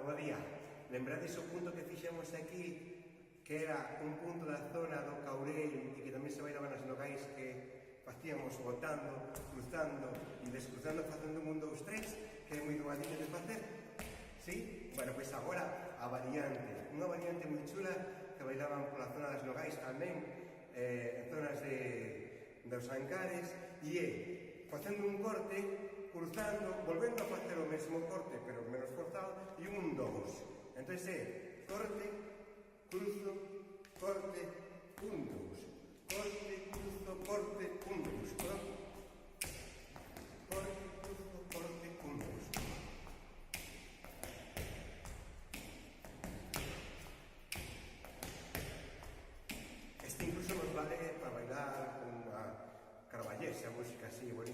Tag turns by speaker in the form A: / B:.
A: bo día. Lembrades o punto que fixemos aquí, que era un punto da zona do Caurel e que tamén se bailaban as nogais que facíamos botando, cruzando e descruzando, facendo un 2, 3, que é moi doadiño de facer. Sí? Bueno, pois agora a variante, unha variante moi chula que bailaban pola zona das nogais tamén, en zonas dos Ancares, e é facendo un corte, cruzando, volvendo a facer o mesmo corte, pero menos forzado, e un 2. Entón é corte, cruzo, corte, un 2. Corte, cruzo, corte, un 2. Corte, cruzo, corte, un 2. Este incluso nos vale para bailar con a carballesa, música así bonita.